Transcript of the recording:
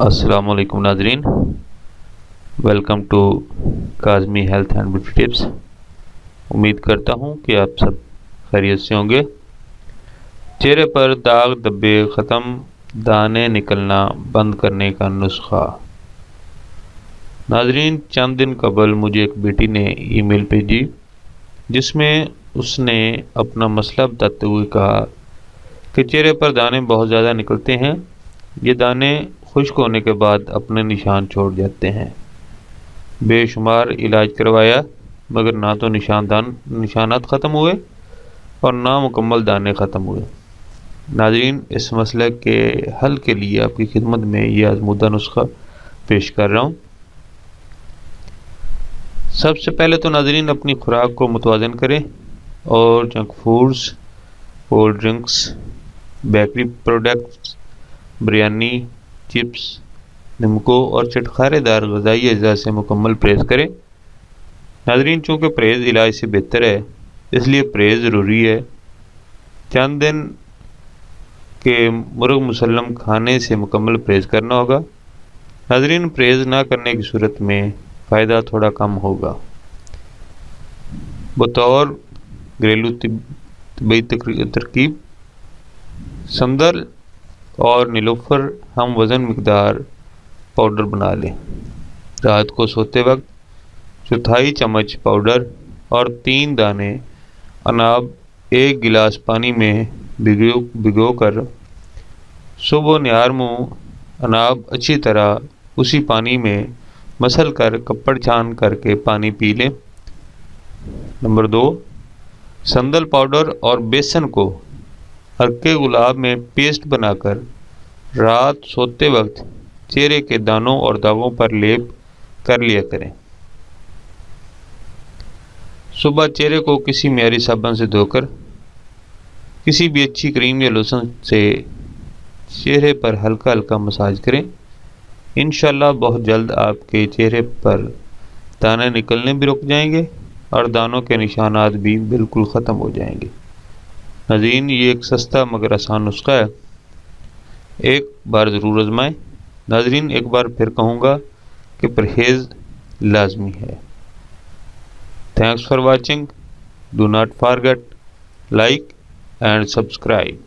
السلام علیکم ناظرین، welcome to Kazmi health and beauty tips. امید کرتا ہوں کہ آپ سب خیریت سے ہوں گے۔ چہرے پر داغ دھبے ختم، دانے نکلنا بند کرنے کا نسخہ۔ ناظرین، چند دن قبل مجھے ایک بیٹی نے ای میل بھیجی جس میں اس نے اپنا مسئلہ بتاتے ہوئے کہا کہ چہرے پر دانے بہت زیادہ نکلتے ہیں۔ یہ دانے خشک ہونے کے بعد اپنے نشان چھوڑ جاتے ہیں۔ بے شمار علاج کروایا مگر نہ تو نشانات ختم ہوئے اور نہ مکمل دانے ختم ہوئے۔ ناظرین، اس مسئلے کے حل کے لیے آپ کی خدمت میں یہ آزمودہ نسخہ پیش کر رہا ہوں۔ سب سے پہلے تو ناظرین اپنی خوراک کو متوازن کریں اور junk foods, cold drinks, bakery products, biryani, chips, نمکو اور چٹخارے دار غذائی اجزاء سے مکمل پرہیز کریں۔ ناظرین، چونکہ پرہیز علاج سے بہتر ہے اس لیے پرہیز ضروری ہے۔ چند دن کے مرغ مسلم کھانے سے مکمل پرہیز کرنا ہوگا۔ ناظرین، پرہیز نہ کرنے کی صورت میں فائدہ تھوڑا کم ہوگا۔ بطور گھریلو طبی ترکیب سندل اور نیلوفر ہم وزن مقدار پاؤڈر بنا لیں۔ رات کو سوتے وقت 1/4 چمچ پاؤڈر اور 3 دانے اناب 1 گلاس پانی میں بھگو کر صبح نیار منہ اناب اچھی طرح اسی پانی میں مسل کر کپڑ چھان کر کے پانی پی لیں۔ نمبر 2، سندل پاؤڈر اور بیسن کو عرق گلاب میں پیسٹ بنا کر رات سوتے وقت چہرے کے دانوں اور داغوں پر لیپ کر لیا کریں۔ صبح چہرے کو کسی معیاری صابن سے دھو کر کسی بھی اچھی کریم یا لوشن سے چہرے پر ہلکا ہلکا مساج کریں۔ انشاءاللہ بہت جلد آپ کے چہرے پر دانے نکلنے بھی رک جائیں گے اور دانوں کے نشانات بھی بالکل ختم ہو جائیں گے۔ ناظرین، یہ ایک سستا مگر آسان نسخہ ہے، ایک بار ضرور آزمائیں۔ ناظرین، ایک بار پھر کہوں گا کہ پرہیز لازمی ہے۔ Thanks for watching. Do not forget like and subscribe.